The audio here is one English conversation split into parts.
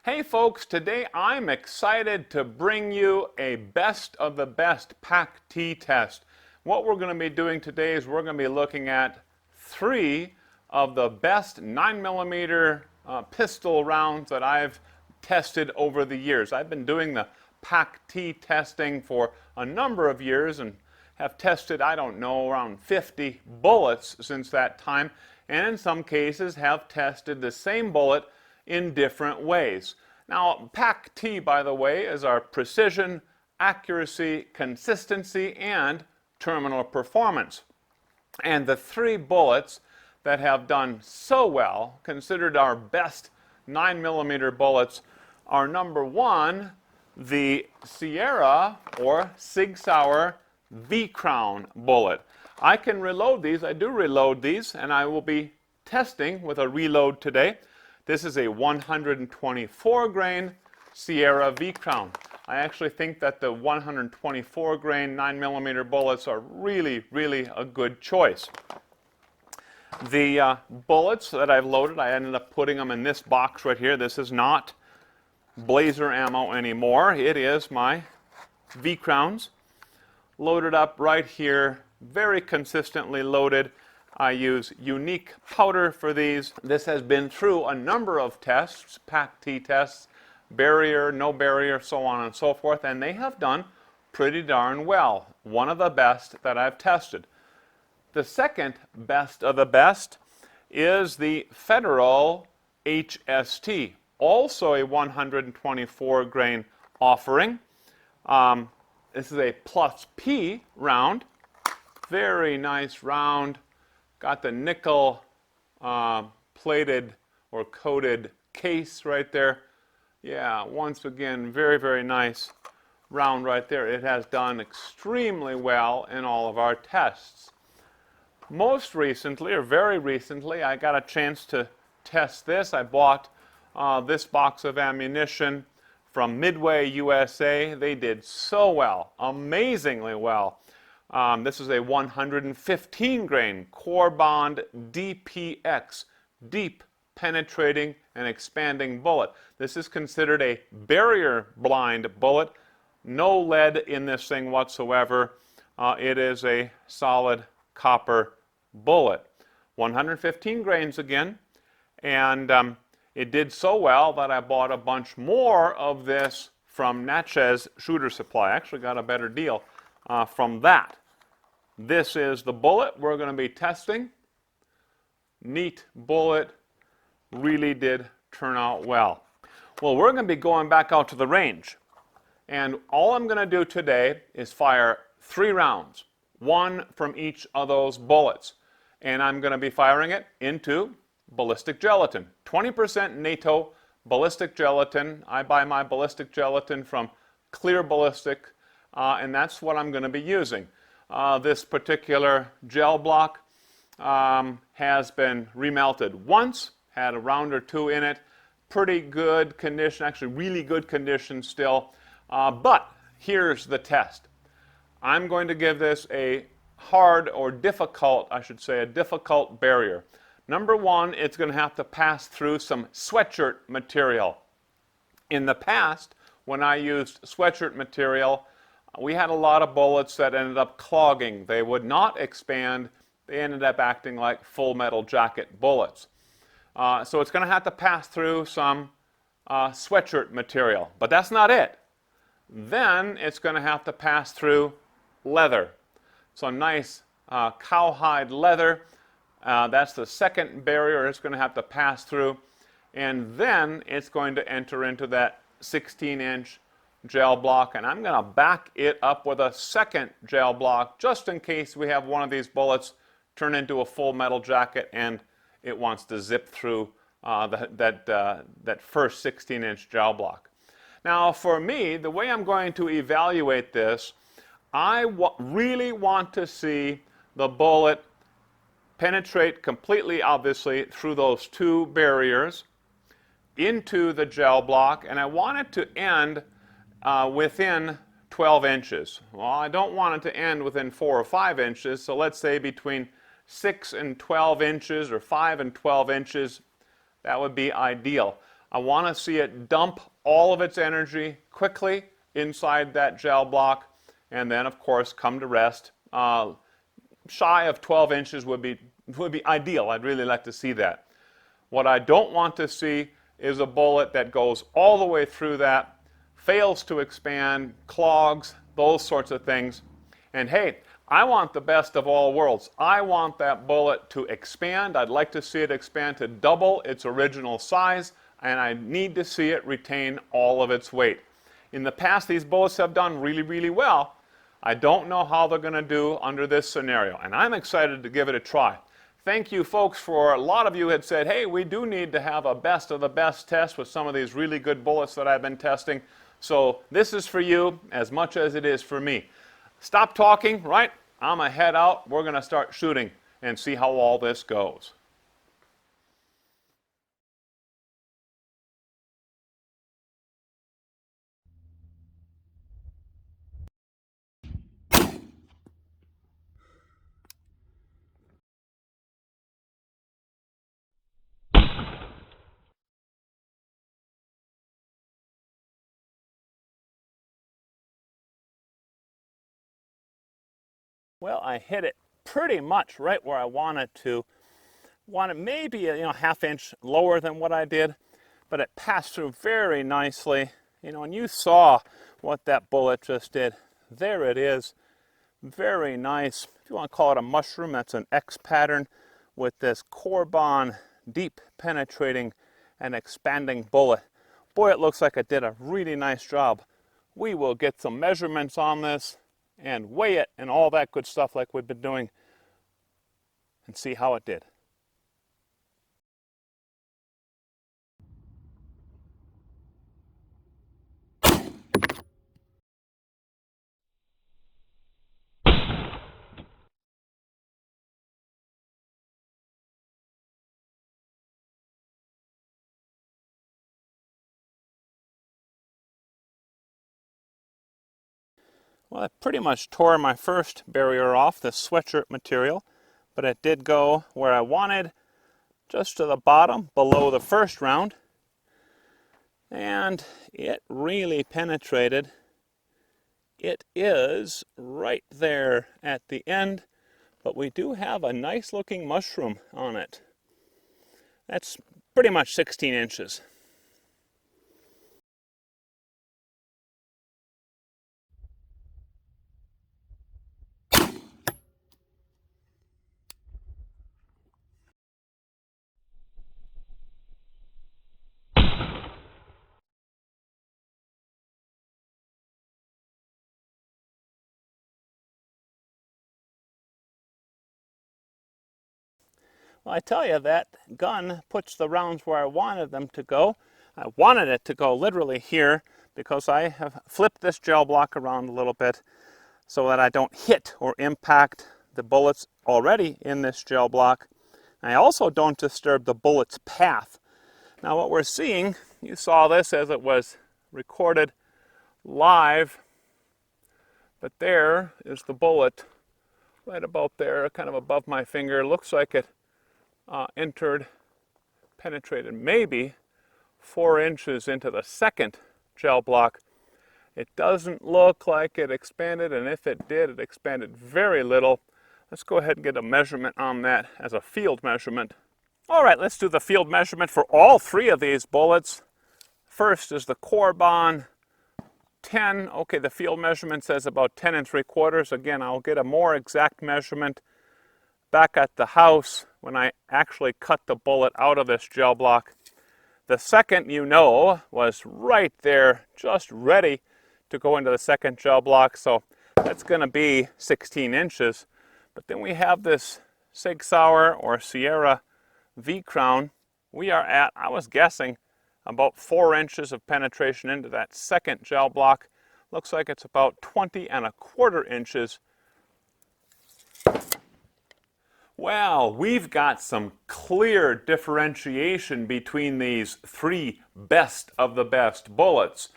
Hey folks, today I'm excited to bring you a best of the best PAC-T test. What we're going to be doing today is we're going to be looking at 3 of the best 9mm pistol rounds that I've tested over the years. I've been doing the PAC-T testing for a number of years and have tested, I don't know, around 50 bullets since that time, and in some cases have tested the same bullet in different ways. Now, PAC-T, by the way, is our precision, accuracy, consistency, and terminal performance. And the 3 bullets that have done so well, considered our best 9mm bullets, are number 1, the Sierra or Sig Sauer V-Crown bullet. I can reload these, I do reload these, and I will be testing with a reload today. This is a 124 grain Sierra V-Crown. I actually think that the 124 grain 9mm bullets are really a good choice. The bullets that I've loaded, I ended up putting them in this box right here. This is not Blazer ammo anymore. It is my V-Crowns. Loaded up right here, very consistently loaded. I use unique powder for these. This has been through a number of tests, PAC-T tests, barrier, no barrier, so on and so forth, and they have done pretty darn well. One of the best that I've tested. The second best of the best is the Federal HST, also a 124 grain offering. This is a plus P round, very nice round. Got the nickel plated or coated case right there. Yeah, once again, very nice round right there. It has done extremely well in all of our tests. Most recently, or very recently, I got a chance to test this. I bought this box of ammunition from Midway USA. They did so well, amazingly well. This is a 115 grain Corbond DPX, deep penetrating and expanding bullet. This is considered a barrier blind bullet. No lead in this thing whatsoever. It is a solid copper bullet. 115 grains again, and it did so well that I bought a bunch more of this from Natchez Shooter Supply. I actually got a better deal from that. This is the bullet we're going to be testing. Neat bullet, really did turn out well. Well, we're going to be going back out to the range, and all I'm going to do today is fire 3 rounds, 1 from each of those bullets, and I'm going to be firing it into ballistic gelatin. 20% NATO ballistic gelatin. I buy my ballistic gelatin from Clear Ballistic, and that's what I'm going to be using. This particular gel block has been remelted once, had a round or 2 in it. Pretty good condition, actually really good condition still. But here's the test. I'm going to give this a hard or difficult, I should say, a difficult barrier. Number 1, it's going to have to pass through some sweatshirt material. In the past, when I used sweatshirt material, we had a lot of bullets that ended up clogging. They would not expand. They ended up acting like full metal jacket bullets. So it's going to have to pass through some sweatshirt material. But that's not it. Then it's going to have to pass through leather. So nice cowhide leather. That's the second barrier it's going to have to pass through. And then it's going to enter into that 16-inch gel block, and I'm going to back it up with a second gel block just in case we have one of these bullets turn into a full metal jacket and it wants to zip through that first 16-inch gel block. Now for me, the way I'm going to evaluate this, I really want to see the bullet penetrate completely, obviously, through those 2 barriers into the gel block, and I want it to end within 12 inches. Well, I don't want it to end within 4 or 5 inches, so let's say between 6 and 12 inches or 5 and 12 inches. That would be ideal. I want to see it dump all of its energy quickly inside that gel block, and then of course come to rest. Shy of 12 inches would be ideal. I'd really like to see that. What I don't want to see is a bullet that goes all the way through that, fails to expand, clogs, those sorts of things. And hey, I want the best of all worlds. I want that bullet to expand. I'd like to see it expand to double its original size, and I need to see it retain all of its weight. In the past, these bullets have done really, really well. I don't know how they're going to do under this scenario, and I'm excited to give it a try. Thank you, folks, for a lot of you had said, hey, we do need to have a best of the best test with some of these really good bullets that I've been testing. So this is for you as much as it is for me. Stop talking, right? I'm going to head out. We're going to start shooting and see how all this goes. Well, I hit it pretty much right where I wanted to. Wanted maybe a half inch lower than what I did, but it passed through very nicely. And you saw what that bullet just did. There it is. Very nice. If you want to call it a mushroom, that's an X pattern with this Corbon deep penetrating and expanding bullet. Boy, it looks like it did a really nice job. We will get some measurements on this and weigh it and all that good stuff like we've been doing and see how it did. Well, I pretty much tore my first barrier off, the sweatshirt material, but it did go where I wanted, just to the bottom, below the first round, and it really penetrated. It is right there at the end, but we do have a nice looking mushroom on it. That's pretty much 16 inches. Well, I tell you, that gun puts the rounds where I wanted them to go. I wanted it to go literally here because I have flipped this gel block around a little bit so that I don't hit or impact the bullets already in this gel block. I also don't disturb the bullet's path. Now what we're seeing, you saw this as it was recorded live, but there is the bullet right about there, kind of above my finger. Looks like it penetrated maybe 4 inches into the second gel block. It doesn't look like it expanded, and if it did, it expanded very little. Let's go ahead and get a measurement on that as a field measurement. All right, let's do the field measurement for all three of these bullets. First is the Corbon 10. Okay, the field measurement says about 10 3/4. Again, I'll get a more exact measurement back at the house when I actually cut the bullet out of this gel block. The second, was right there, just ready to go into the second gel block, so that's going to be 16 inches. But then we have this Sig Sauer or Sierra V-Crown. We are at, I was guessing, about 4 inches of penetration into that second gel block. Looks like it's about 20 1/4 inches. Well, we've got some clear differentiation between these three best of the best bullets.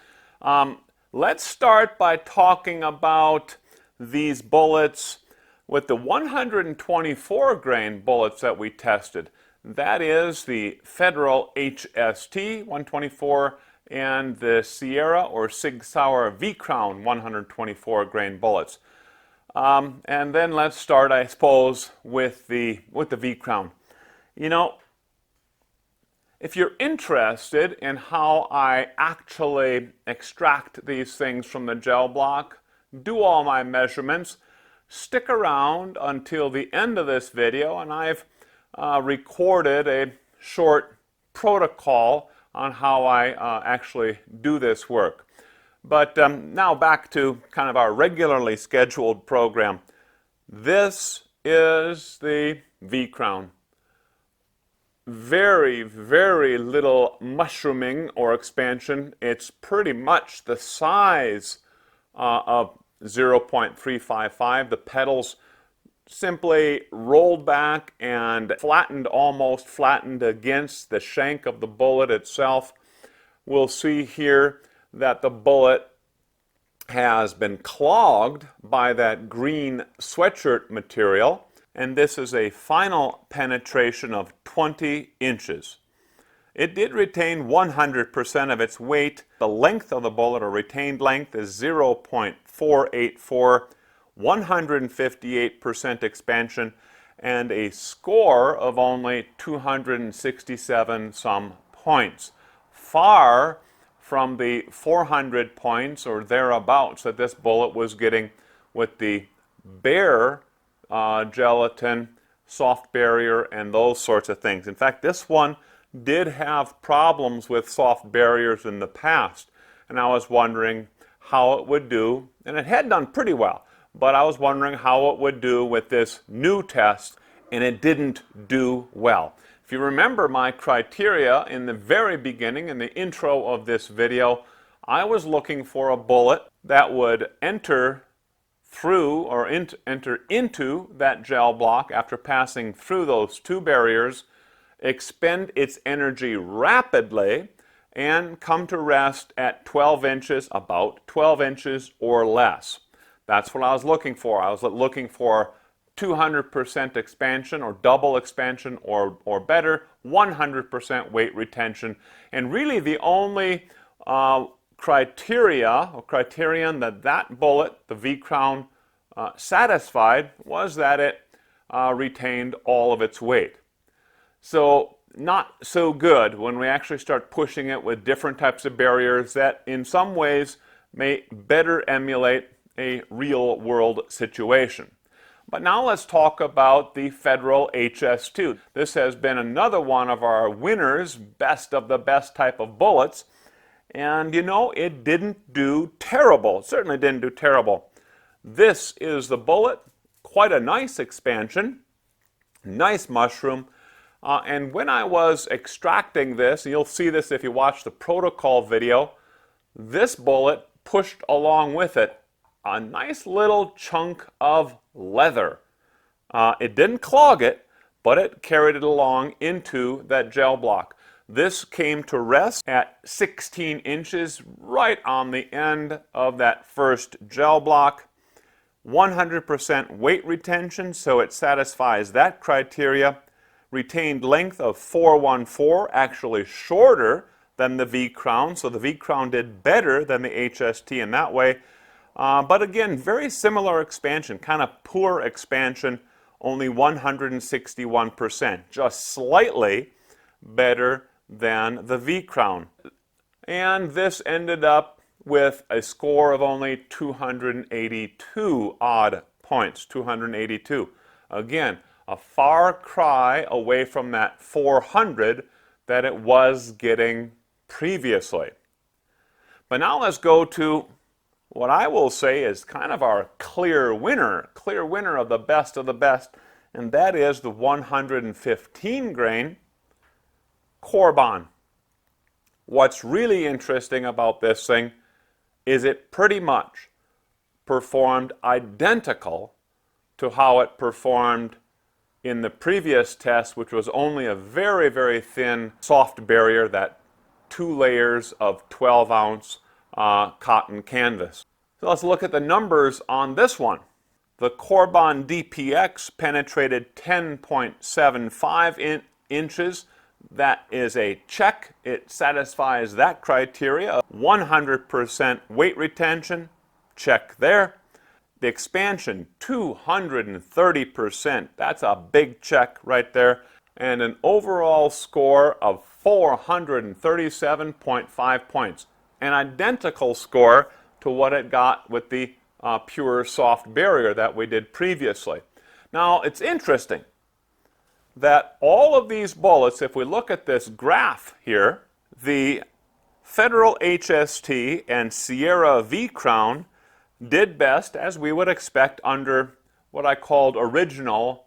Let's start by talking about these bullets with the 124 grain bullets that we tested. That is the Federal HST 124 and the Sierra or Sig Sauer V-Crown 124 grain bullets. And then let's start, I suppose, with the V-Crown. You know, if you're interested in how I actually extract these things from the gel block, do all my measurements, stick around until the end of this video, and I've recorded a short protocol on how I actually do this work. But now back to kind of our regularly scheduled program. This is the V-Crown. Very, very little mushrooming or expansion. It's pretty much the size of 0.355. The petals simply rolled back and flattened, almost flattened against the shank of the bullet itself. We'll see here that the bullet has been clogged by that green sweatshirt material, and this is a final penetration of 20 inches. It did retain 100% of its weight. The length of the bullet, or retained length, is 0.484, 158% expansion, and a score of only 267 some points. Far from the 400 points or thereabouts that this bullet was getting with the bare gelatin, soft barrier, and those sorts of things. In fact, this one did have problems with soft barriers in the past, and I was wondering how it would do, and it had done pretty well, but I was wondering how it would do with this new test, and it didn't do well. If you remember my criteria in the very beginning, in the intro of this video, I was looking for a bullet that would enter through or enter into that gel block after passing through those two barriers, expend its energy rapidly, and come to rest at 12 inches, about 12 inches or less. That's what I was looking for. I was looking for 200% expansion or double expansion or better, 100% weight retention. And really the only criterion that bullet, the V-Crown, satisfied was that it retained all of its weight. So not so good when we actually start pushing it with different types of barriers that in some ways may better emulate a real world situation. But now let's talk about the Federal HS2. This has been another one of our winners, best of the best type of bullets. And you know, it didn't do terrible. It certainly didn't do terrible. This is the bullet. Quite a nice expansion. Nice mushroom. And when I was extracting this, and you'll see this if you watch the protocol video, this bullet pushed along with it a nice little chunk of leather. It didn't clog it, but it carried it along into that gel block. This came to rest at 16 inches right on the end of that first gel block. 100% weight retention, so it satisfies that criteria. Retained length of 414, actually shorter than the V-Crown, so the V-Crown did better than the HST in that way. But again, very similar expansion, kind of poor expansion, only 161%, just slightly better than the V-Crown. And this ended up with a score of only 282 odd points, 282. Again, a far cry away from that 400 that it was getting previously. But now let's go to what I will say is kind of our clear winner of the best, and that is the 115 grain Corbon. What's really interesting about this thing is it pretty much performed identical to how it performed in the previous test, which was only a very, very thin soft barrier, that 2 layers of 12-ounce cotton canvas. So let's look at the numbers on this one. The Corbon DPX penetrated 10.75 inches. That is a check. It satisfies that criteria. 100% weight retention, check there. The expansion, 230%. That's a big check right there. And an overall score of 437.5 points. An identical score to what it got with the pure soft barrier that we did previously. Now, it's interesting that all of these bullets, if we look at this graph here, the Federal HST and Sierra V-Crown did best, as we would expect, under what I called original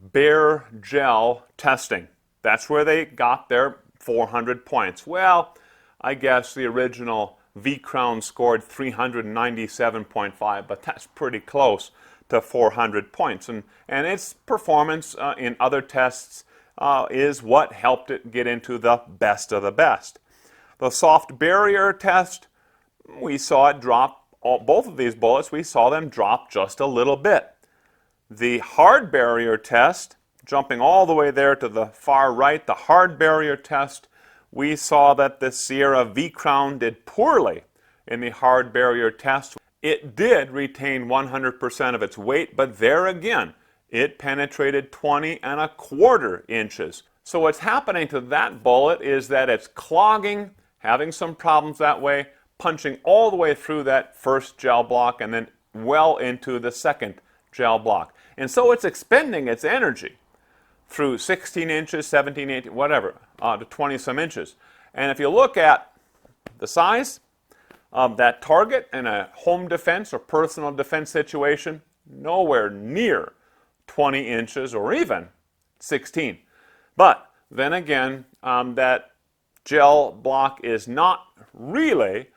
bare gel testing. That's where they got their 400 points. Well, I guess the original V-Crown scored 397.5, but that's pretty close to 400 points. And its performance in other tests is what helped it get into the best of the best. The soft barrier test, we saw it drop, both of these bullets, we saw them drop just a little bit. The hard barrier test, jumping all the way there to the far right, the hard barrier test, we saw that the Sierra V-Crown did poorly in the hard barrier test. It did retain 100% of its weight, but there again, it penetrated 20¼ inches. So what's happening to that bullet is that it's clogging, having some problems that way, punching all the way through that first gel block and then well into the second gel block. And so it's expending its energy through 16 inches, 17, 18, whatever, to 20-some inches. And if you look at the size of that target in a home defense or personal defense situation, nowhere near 20 inches or even 16. But then again, that gel block is not really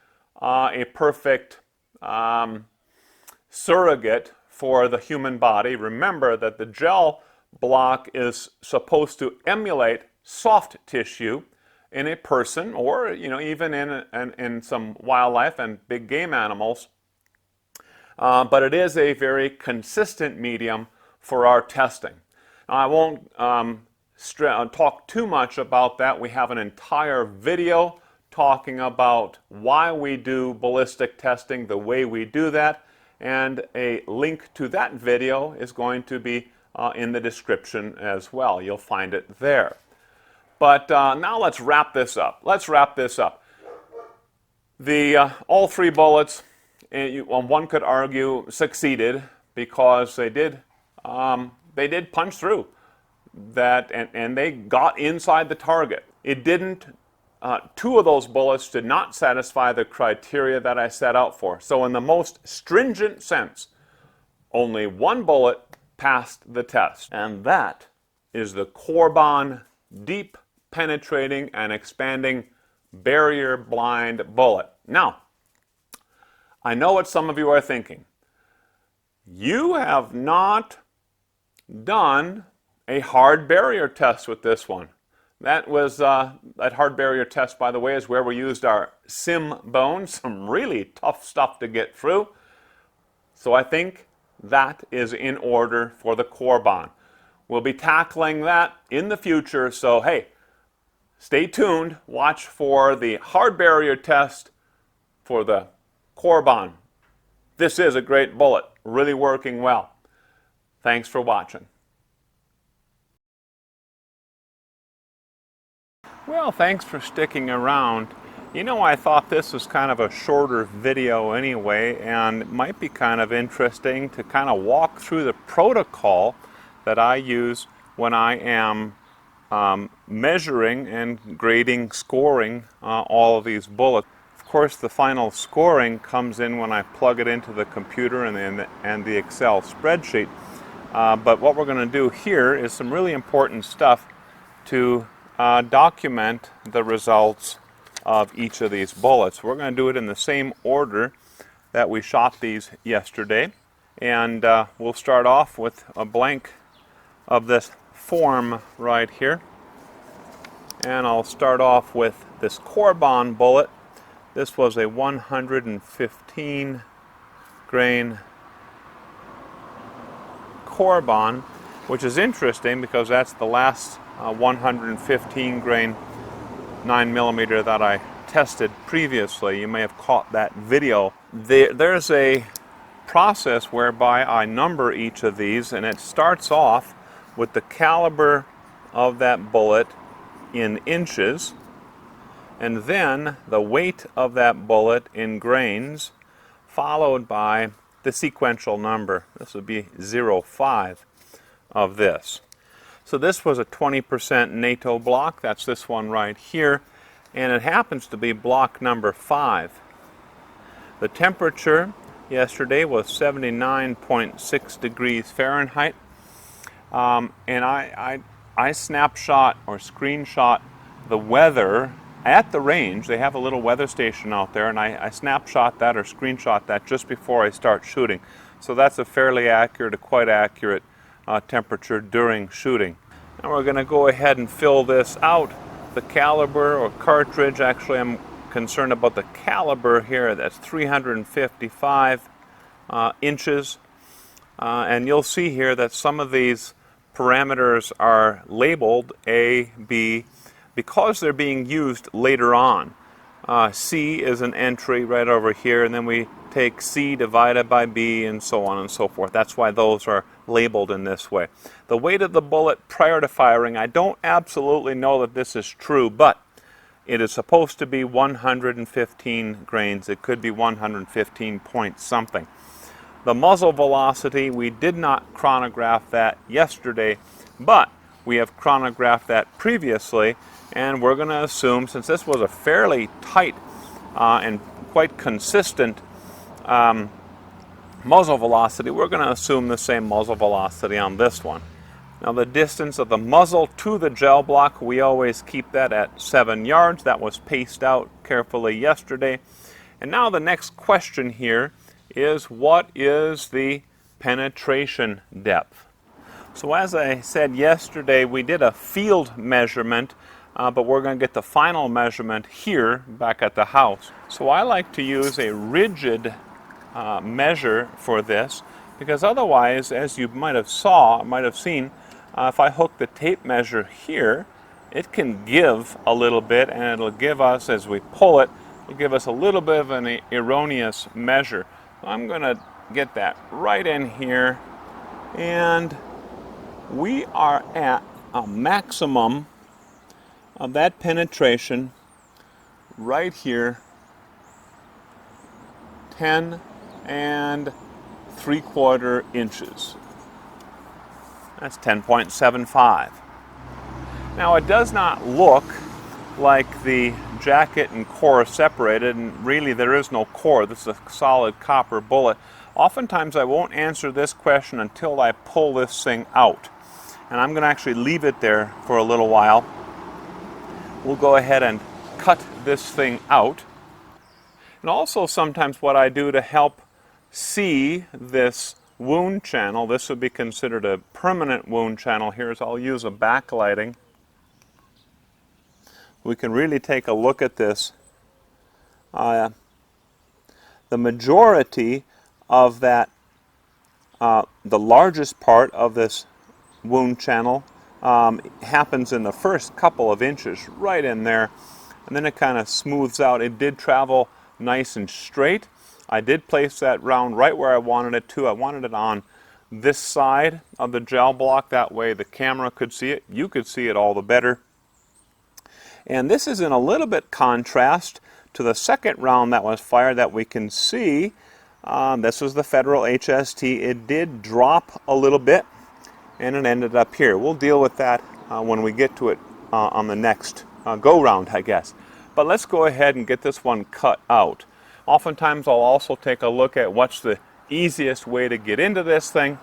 a perfect surrogate for the human body. Remember that the gel block is supposed to emulate soft tissue in a person, or even in some wildlife and big game animals. But it is a very consistent medium for our testing. Now, I won't talk too much about that. We have an entire video talking about why we do ballistic testing the way we do that, and a link to that video is going to be in the description as well. You'll find it there. But now let's wrap this up. All three bullets, one could argue, succeeded because they did punch through that, and they got inside the target. It didn't. Two of those bullets did not satisfy the criteria that I set out for. So in the most stringent sense, only one bullet passed the test, and that is the Corbon deep penetrating and expanding barrier blind bullet. Now, I know what some of you are thinking. You have not done a hard barrier test with this one. That hard barrier test, by the way, is where we used our sim bone, some really tough stuff to get through. So I think that is in order for the Corbon. We'll be tackling that in the future, so hey, stay tuned. Watch for the hard barrier test for the Corbon. This is a great bullet, really working well. Thanks for watching. Well, thanks for sticking around. I thought this was kind of a shorter video anyway, and it might be kind of interesting to kind of walk through the protocol that I use when I am measuring and grading, scoring all of these bullets. Of course, the final scoring comes in when I plug it into the computer and the Excel spreadsheet. But what we're going to do here is some really important stuff to document the results of each of these bullets. We're going to do it in the same order that we shot these yesterday, and we'll start off with a blank of this form right here, and I'll start off with this Corbon bullet. This was a 115 grain Corbon, which is interesting because that's the last 115 grain 9mm that I tested previously. You may have caught that video. There's a process whereby I number each of these, and it starts off with the caliber of that bullet in inches, and then the weight of that bullet in grains, followed by the sequential number. This would be 0.5 of this. So this was a 20% NATO block. That's this one right here, and it happens to be block number 5. The temperature yesterday was 79.6 degrees Fahrenheit, and I snapshot or screenshot the weather at the range. They have a little weather station out there, and I snapshot that or screenshot that just before I start shooting. So that's a fairly accurate, quite accurate temperature during shooting. Now we're going to go ahead and fill this out. The caliber or cartridge, actually I'm concerned about the caliber here. That's 355 inches, and you'll see here that some of these parameters are labeled A, B, because they're being used later on. C is an entry right over here, and then we take C divided by B and so on and so forth. That's why those are labeled in this way. The weight of the bullet prior to firing, I don't absolutely know that this is true, but it is supposed to be 115 grains. It could be 115 point something. The muzzle velocity, we did not chronograph that yesterday, but we have chronographed that previously, and we're going to assume, since this was a fairly tight and quite consistent muzzle velocity, we're going to assume the same muzzle velocity on this one. Now the distance of the muzzle to the gel block, we always keep that at 7 yards. That was paced out carefully yesterday. And now the next question here is, what is the penetration depth? So as I said yesterday, we did a field measurement, but we're going to get the final measurement here back at the house. So I like to use a rigid measure for this, because otherwise, as you might have seen, if I hook the tape measure here, it can give a little bit, and it'll give us, as we pull it, it'll give us a little bit of an erroneous measure. So I'm going to get that right in here, and we are at a maximum of that penetration right here, 10.75 inches. That's 10.75. Now it does not look like the jacket and core separated, and really there is no core. This is a solid copper bullet. Oftentimes I won't answer this question until I pull this thing out, and I'm going to actually leave it there for a little while. We'll go ahead and cut this thing out. And also sometimes what I do to help see this wound channel, this would be considered a permanent wound channel here, is I'll use a backlighting. We can really take a look at this. The majority of that, the largest part of this wound channel happens in the first couple of inches, right in there, and then it kind of smooths out. It did travel nice and straight. I did place that round right where I wanted it to. I wanted it on this side of the gel block. That way the camera could see it. You could see it all the better. And this is in a little bit contrast to the second round that was fired that we can see. This was the Federal HST. It did drop a little bit, and it ended up here. We'll deal with that when we get to it on the next go-round, I guess. But let's go ahead and get this one cut out. Oftentimes I'll also take a look at what's the easiest way to get into this thing,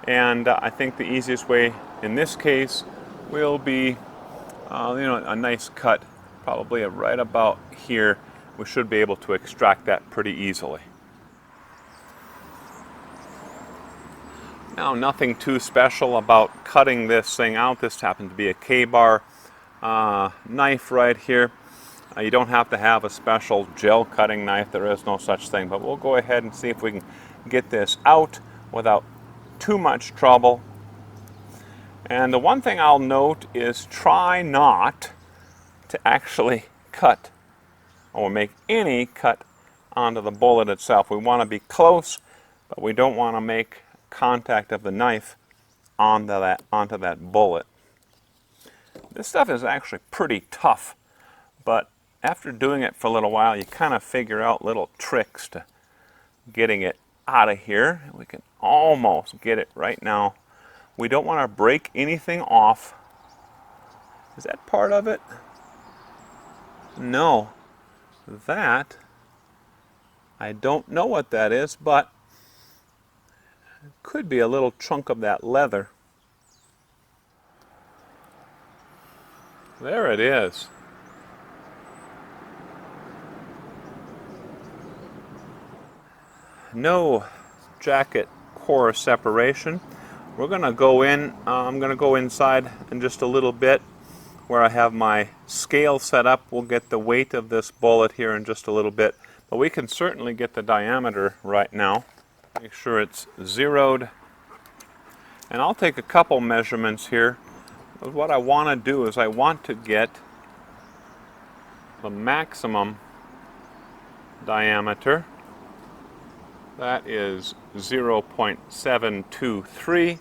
and I think the easiest way in this case will be a nice cut, probably right about here. We should be able to extract that pretty easily. Now, nothing too special about cutting this thing out. This happens to be a K-bar knife right here. You don't have to have a special gel cutting knife. There is no such thing. But we'll go ahead and see if we can get this out without too much trouble. And the one thing I'll note is try not to actually cut or make any cut onto the bullet itself. We want to be close, but we don't want to make contact of the knife onto that bullet. This stuff is actually pretty tough, but after doing it for a little while, you kind of figure out little tricks to getting it out of here. We can almost get it right now. We don't want to break anything off. Is that part of it? No. That, I don't know what that is, but it could be a little chunk of that leather. There it is. No jacket core separation. We're going to go in, I'm going to go inside in just a little bit where I have my scale set up. We'll get the weight of this bullet here in just a little bit, but we can certainly get the diameter right now. Make sure it's zeroed. And I'll take a couple measurements here. But what I want to do is I want to get the maximum diameter. That is 0.723,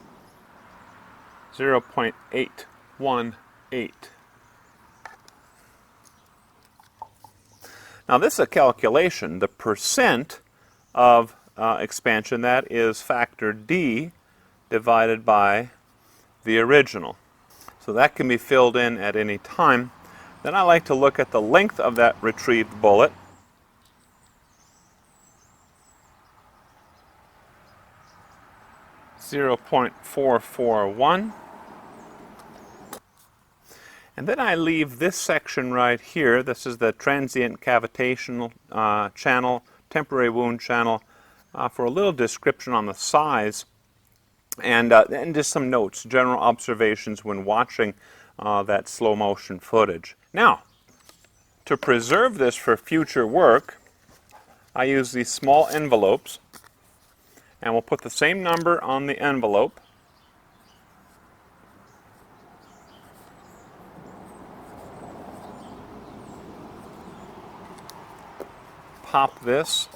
0.818. Now this is a calculation. The percent of expansion, that is factor D divided by the original. So that can be filled in at any time. Then I like to look at the length of that retrieved bullet. .441, and then I leave this section right here. This is the transient cavitational channel, temporary wound channel, for a little description on the size and just some notes, general observations when watching that slow motion footage. Now, to preserve this for future work, I use these small envelopes. And we'll put the same number on the envelope. Pop this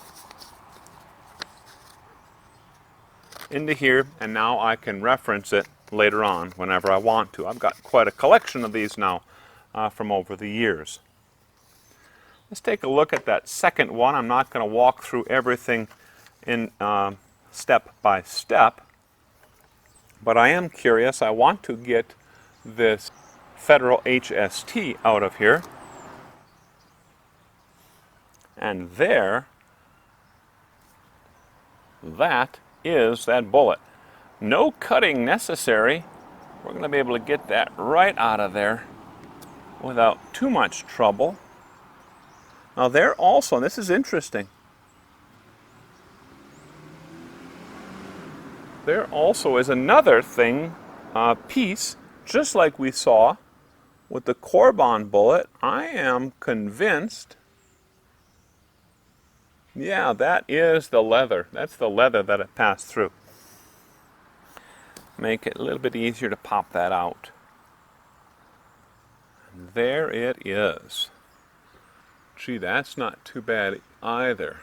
into here, and now I can reference it later on whenever I want to. I've got quite a collection of these now from over the years. Let's take a look at that second one. I'm not going to walk through everything in step by step, but I am curious. I want to get this Federal HST out of here, and there, that is that bullet. No cutting necessary. We're going to be able to get that right out of there without too much trouble. Now there also, and this is interesting, there also is another thing, piece, just like we saw with the Corbon bullet. I am convinced, yeah, that is the leather. That's the leather that it passed through. Make it a little bit easier to pop that out. And there it is. Gee, that's not too bad either.